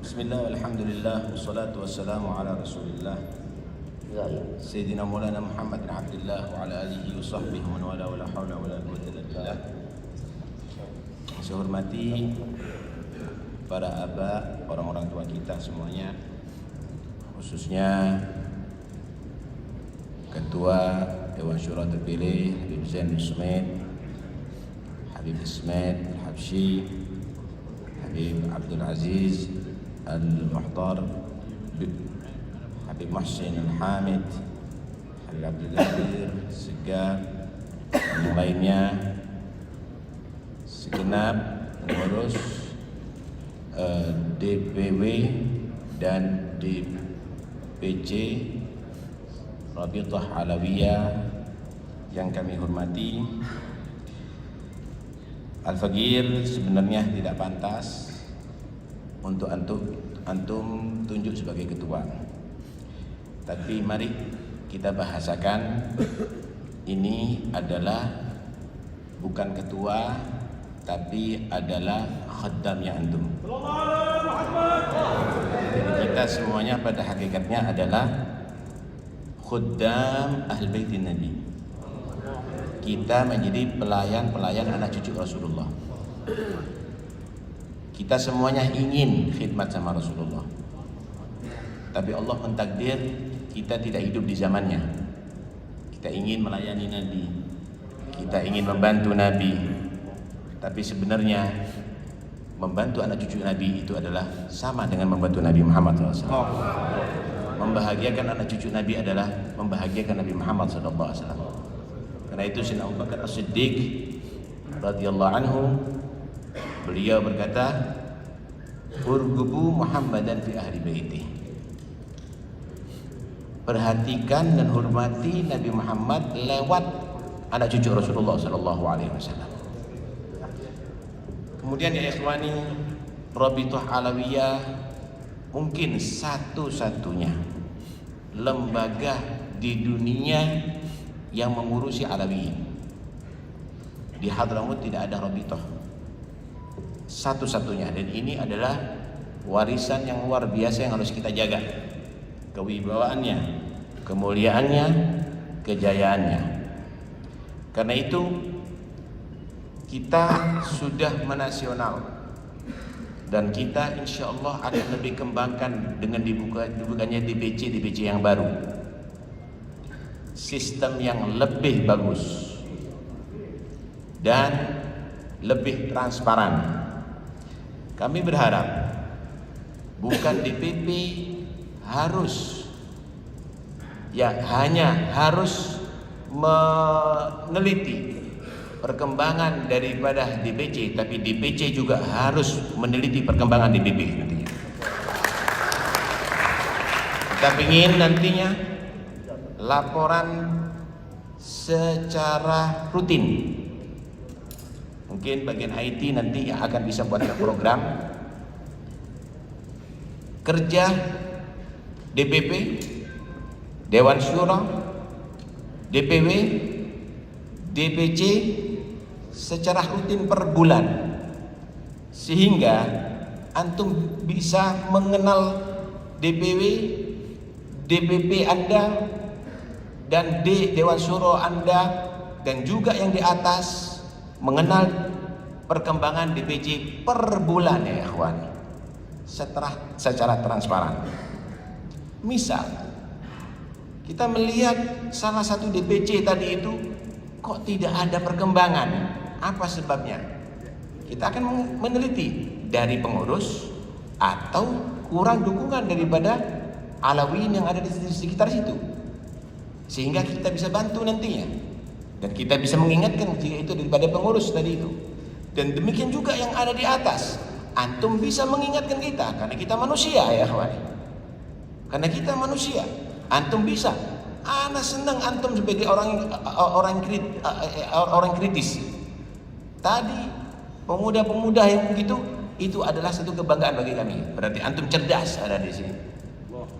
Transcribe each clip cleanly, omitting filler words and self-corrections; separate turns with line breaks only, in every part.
Bismillah, alhamdulillah, wassalatu wassalamu ala rasulillah Sayyidina Maulana Muhammad bin Abdullah wa ala alihi wa sahbihi wa wala wala hawla wala quwwata illa billah. Saya hormati para aba, orang-orang tua kita semuanya, khususnya Ketua Dewan Syura terpilih Habib Zain Ismail, Habib Ismail Al-Habsyi, Habib Abdul Aziz Al-Muhtar, Habib Muhsin Al-Hamid, Habib Abdul Qadir Segaf, yang lainnya, segenap pengurus DPW dan DPC Rabithah Alawiyah yang kami hormati. Al-Faqir sebenarnya tidak pantas untuk antum tunjuk sebagai ketua. Tapi mari kita bahasakan, ini adalah bukan ketua, tapi adalah khaddamnya antum. Jadi kita semuanya pada hakikatnya adalah khuddam Ahl Baitin Nabi. Kita menjadi pelayan-pelayan anak cucu Rasulullah. Kita semuanya ingin khidmat sama Rasulullah, tapi Allah mentakdir kita tidak hidup di zamannya. Kita ingin melayani Nabi, kita ingin membantu Nabi, tapi sebenarnya membantu anak cucu Nabi itu adalah sama dengan membantu Nabi Muhammad SAW. Membahagiakan anak cucu Nabi adalah membahagiakan Nabi Muhammad SAW. Karena itu Sayyidina Abu Bakar As-Siddiq radhiyallahu anhu, beliau berkata, urgubu Muhammadan fi ahli baiti. Perhatikan dan hormati Nabi Muhammad lewat anak cucu Rasulullah sallallahu alaihi wasallam. Kemudian ya ikhwani, Rabithah Alawiyah mungkin satu-satunya lembaga di dunia yang mengurusi Alawiyin. Di Hadramut tidak ada Rabithah, satu-satunya, dan ini adalah warisan yang luar biasa yang harus kita jaga. Kewibawaannya, kemuliaannya, kejayaannya. Karena itu kita sudah menasional, dan kita insya Allah akan lebih kembangkan dengan dibukanya DPC yang baru, sistem yang lebih bagus dan lebih transparan. Kami berharap bukan DPP harus hanya harus meneliti perkembangan daripada DPC, tapi DPC juga harus meneliti perkembangan DPP nantinya. Kita ingin nantinya laporan secara rutin. Mungkin bagian IT nanti yang akan bisa buat program kerja DPP, Dewan Syura, DPW, DPC secara rutin per bulan, sehingga antum bisa mengenal DPW, DPP Anda dan Dewan Syura Anda, dan juga yang di atas mengenal perkembangan DPC per bulan ya ikhwan, secara transparan. Misal kita melihat salah satu DPC tadi itu kok tidak ada perkembangan, apa sebabnya? Kita akan meneliti dari pengurus atau kurang dukungan daripada Alawiyin yang ada di sekitar situ, sehingga kita bisa bantu nantinya, dan kita bisa mengingatkan jika itu daripada pengurus tadi itu. Dan demikian juga yang ada di atas, antum bisa mengingatkan kita, karena kita manusia ya kawan. Karena kita manusia, antum bisa. Ana senang antum sebagai orang kritis. Tadi pemuda-pemuda yang begitu, itu adalah satu kebanggaan bagi kami. Berarti antum cerdas ada di sini.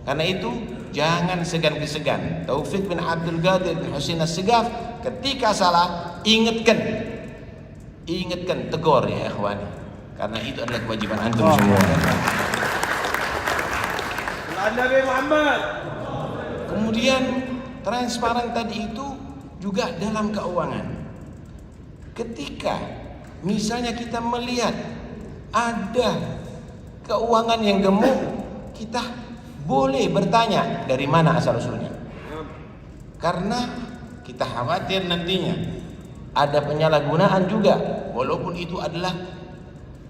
Karena itu jangan segan-segan. Taufik bin Abdul Qadir bin Husain As-Segaf ketika salah ingatkan, tegur ya ikhwani. Karena itu adalah kewajiban antum semua.
Nabi Muhammad.
Kemudian transparan tadi itu juga dalam keuangan. Ketika misalnya kita melihat ada keuangan yang gemuk, kita boleh bertanya dari mana asal usulnya. Karena kita khawatir nantinya ada penyalahgunaan juga, walaupun itu adalah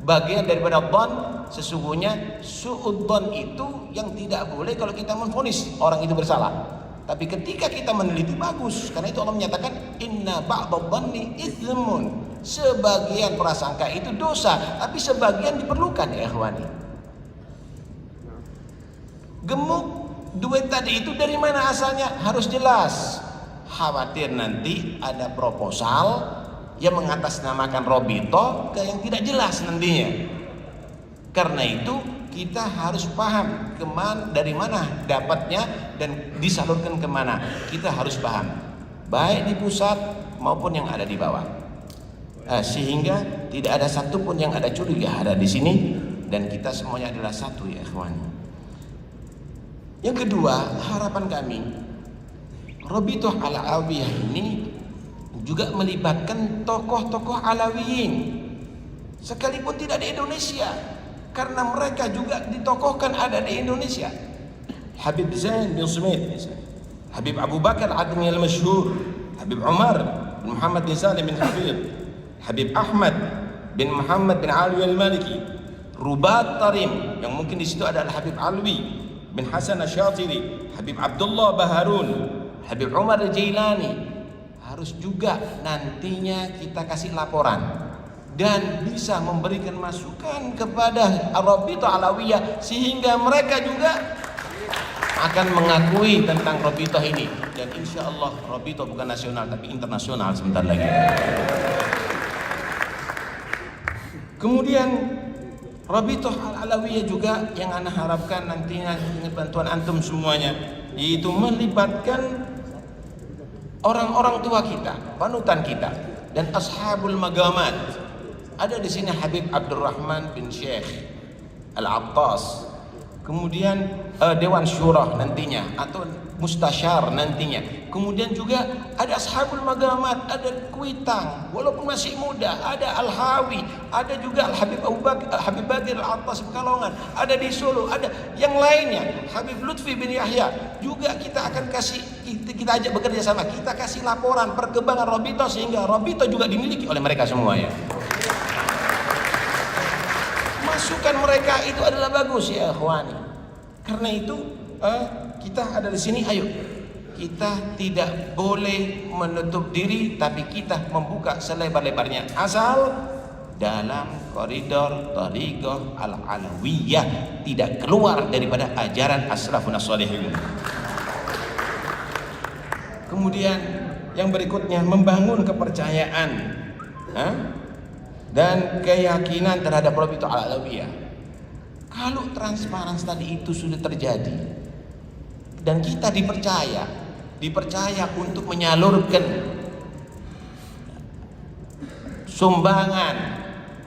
bagian daripada dhon. Sesungguhnya su'udzon itu yang tidak boleh kalau kita menvonis orang itu bersalah. Tapi ketika kita meneliti bagus, karena itu Allah menyatakan inna ba'dadh-dhanni itsmun. Sebagian prasangka itu dosa, tapi sebagian diperlukan ya ikhwani. Gemuk duit tadi itu dari mana asalnya harus jelas. Khawatir nanti ada proposal yang mengatasnamakan Robito ke yang tidak jelas nantinya. Karena itu kita harus paham dari mana dapatnya dan disalurkan kemana. Kita harus paham, baik di pusat maupun yang ada di bawah. Sehingga tidak ada satupun yang ada curiga ada di sini, dan kita semuanya adalah satu ya ikhwan. Yang kedua, harapan kami Robitoh Alawiyah ini juga melibatkan tokoh-tokoh Alawiyin sekalipun tidak di Indonesia, karena mereka juga ditokohkan ada di Indonesia. Habib Zain bin Sumit, Habib Abu Bakar Admi al-Masyhur, Habib Umar bin Muhammad bin Salim bin Hafid, Habib Ahmad bin Muhammad bin Alwi al-Maliki, Rubat Tarim, yang mungkin di situ adalah Habib Alwi bin Hasan Asy-Syatiri, Habib Abdullah Baharun, Habib Umar al-Jailani. Harus juga nantinya kita kasih laporan dan bisa memberikan masukan kepada Robito Alawiyah, sehingga mereka juga akan mengakui tentang Robito ini. Dan insya Allah Robito bukan nasional tapi internasional sebentar lagi. Kemudian Robito Alawiyah juga yang ana harapkan nantinya dengan bantuan antum semuanya, yaitu melibatkan orang-orang tua kita, panutan kita, dan ashabul magamat. Ada di sini Habib Abdurrahman bin Syekh Al-Attas, kemudian Dewan Syurah nantinya atau Mustasyar nantinya. Kemudian juga ada ashabul magamat, ada Kuitang walaupun masih muda, ada Al-Hawi, ada juga Al-Habib Habib Badir Al-Attas Pekalongan, ada di Solo, ada yang lainnya, Habib Lutfi bin Yahya. Juga kita akan kasih, kita ajak bekerja sama, kita kasih laporan perkembangan Robito sehingga Robito juga dimiliki oleh mereka semuanya. Masukan mereka itu adalah bagus ya ikhwani. Karena itu kita ada di sini, ayo kita tidak boleh menutup diri, tapi kita membuka selebar-lebarnya asal dalam koridor Thariqah Al-Alawiyah, tidak keluar daripada ajaran as-salafun as-shalihin. Kemudian yang berikutnya, membangun kepercayaan dan keyakinan terhadap Robito Al-Alawiyah. Kalau transparansi tadi itu sudah terjadi dan kita dipercaya untuk menyalurkan sumbangan,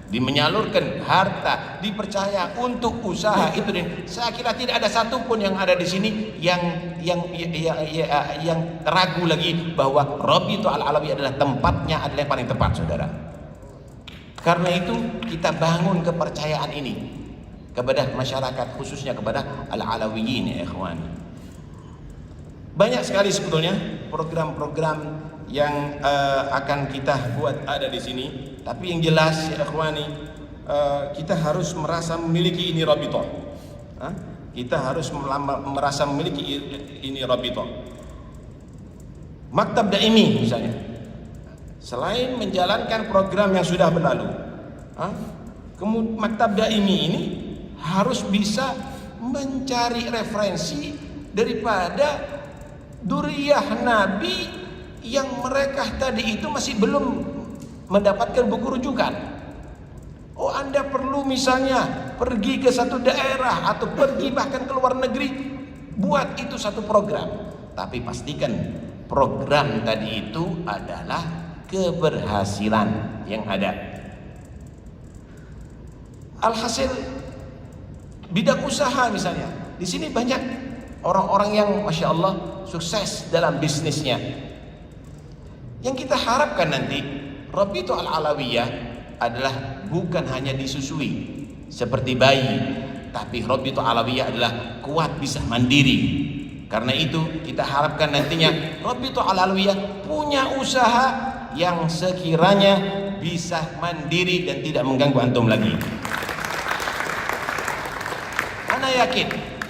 menyalurkan harta, dipercaya untuk usaha itu, saya kira tidak ada satupun yang ada di sini yang ragu lagi bahwa Robito Al-Alawiyah adalah tempatnya, adalah yang paling tepat, saudara. Karena itu kita bangun kepercayaan ini kepada masyarakat, khususnya kepada Al-Alawiyin ya ikhwan. Banyak sekali sebetulnya program-program yang akan kita buat ada di sini, tapi yang jelas ya ikhwani, kita harus merasa memiliki ini Robito. Kita harus merasa memiliki ini Robito. Maktab Daimi misalnya, selain menjalankan program yang sudah berlalu, Maktab Daimi ini harus bisa mencari referensi daripada duriyah Nabi yang mereka tadi itu masih belum mendapatkan buku rujukan. Oh, Anda perlu misalnya pergi ke satu daerah atau pergi bahkan ke luar negeri, buat itu satu program. Tapi pastikan program tadi itu adalah keberhasilan yang ada. Alhasil bidang usaha misalnya, di sini banyak orang-orang yang Masya Allah sukses dalam bisnisnya. Yang kita harapkan nanti Rabithah Al-Alawiyah adalah bukan hanya disusui seperti bayi, tapi Rabithah Alawiyah adalah kuat, bisa mandiri. Karena itu kita harapkan nantinya Rabithah Alawiyah punya usaha yang sekiranya bisa mandiri dan tidak mengganggu antum lagi. Ana yakin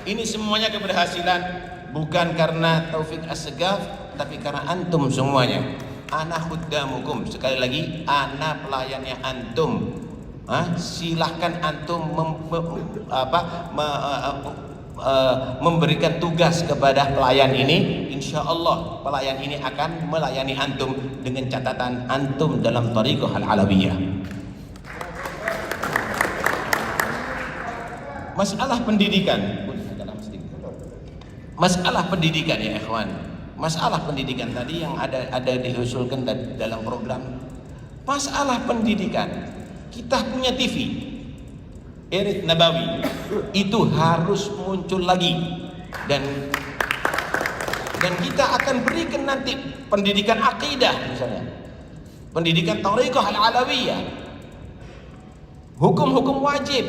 ini semuanya keberhasilan bukan karena Taufik As-Segaf, tapi karena antum semuanya. Ana khuddamukum, sekali lagi ana pelayannya antum. Silahkan antum memberikan tugas kepada pelayan ini. Insya Allah pelayan ini akan melayani antum dengan catatan antum dalam Thariqah Al-Alawiyah. Masalah pendidikan, ya ikhwan. Masalah pendidikan tadi yang ada diusulkan dalam program. Masalah pendidikan, kita punya TV Irid Nabawi itu harus muncul lagi, dan kita akan berikan nanti pendidikan akidah, misalnya pendidikan Thariqah Al-Alawiyah, hukum-hukum wajib,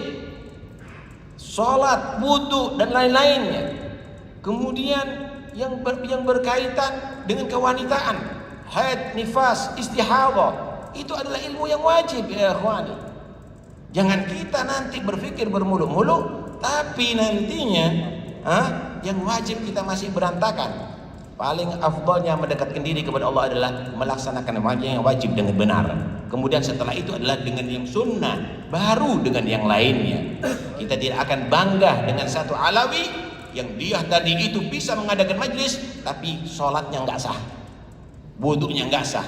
sholat, wudu dan lain-lainnya. Kemudian yang berkaitan dengan kewanitaan, haid, nifas, istihadah, itu adalah ilmu yang wajib ya ikhwani. Jangan kita nanti berpikir bermuluk-muluk, tapi nantinya yang wajib kita masih berantakan. Paling afdalnya mendekatkan diri kepada Allah adalah melaksanakan yang wajib dengan benar. Kemudian setelah itu adalah dengan yang sunnah, baru dengan yang lainnya. Kita tidak akan bangga dengan satu alawi yang dia tadi itu bisa mengadakan majlis, tapi sholatnya nggak sah, wudunya nggak sah.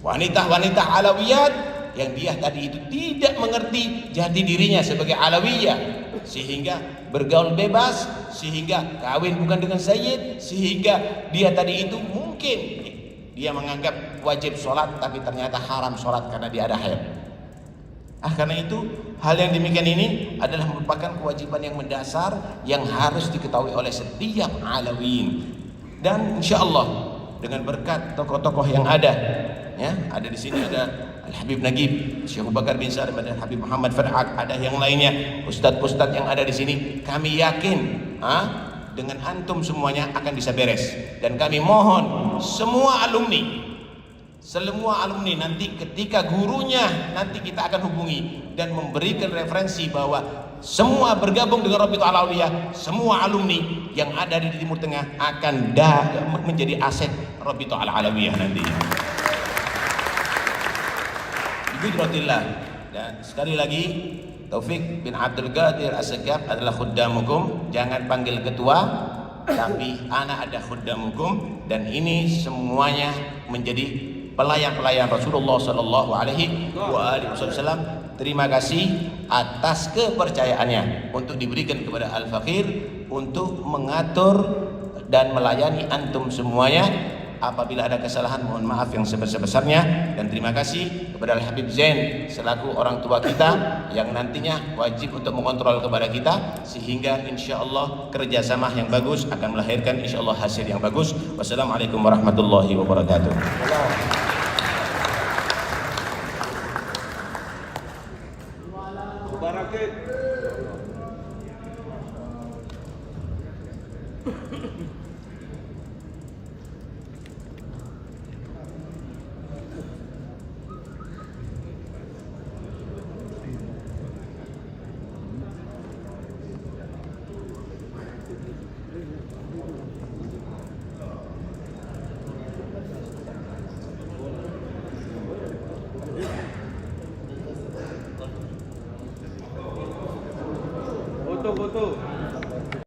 Wanita-wanita alawiyat yang dia tadi itu tidak mengerti jati dirinya sebagai alawiyah, sehingga bergaul bebas, sehingga kawin bukan dengan sayyid, sehingga dia tadi itu mungkin dia menganggap wajib sholat tapi ternyata haram sholat karena dia ada haid. Karena itu hal yang demikian ini adalah merupakan kewajiban yang mendasar yang harus diketahui oleh setiap alawiyin. Dan insya Allah dengan berkat tokoh-tokoh yang ada, ya, ada di sini ada Al Habib Nagib, Syekh Abu Bakar bin Salim, ada Habib Muhammad Far'ad, ada yang lainnya, ustadz-ustadz yang ada di sini. Kami yakin dengan antum semuanya akan bisa beres. Dan kami mohon semua alumni nanti ketika gurunya nanti kita akan hubungi dan memberikan referensi bahwa semua bergabung dengan Rabithah Al-Alawiyah, semua alumni yang ada di Timur Tengah akan menjadi aset Rabithah Al-Alawiyah nantinya. Biqudratillah. Dan sekali lagi, Taufik bin Abdul Qadir As-Segaf adalah khuddamukum. Jangan panggil ketua, tapi ana ada khuddamukum, dan ini semuanya menjadi pelayan-pelayan Rasulullah sallallahu alaihi wasallam. Terima kasih atas kepercayaannya untuk diberikan kepada Al-Faqir untuk mengatur dan melayani antum semuanya. Apabila ada kesalahan mohon maaf yang sebesar-besarnya, dan terima kasih kepada Al-Habib Zain selaku orang tua kita yang nantinya wajib untuk mengontrol kepada kita, sehingga insyaallah kerjasama yang bagus akan melahirkan insyaallah hasil yang bagus. Wassalamualaikum warahmatullahi wabarakatuh.
Foto.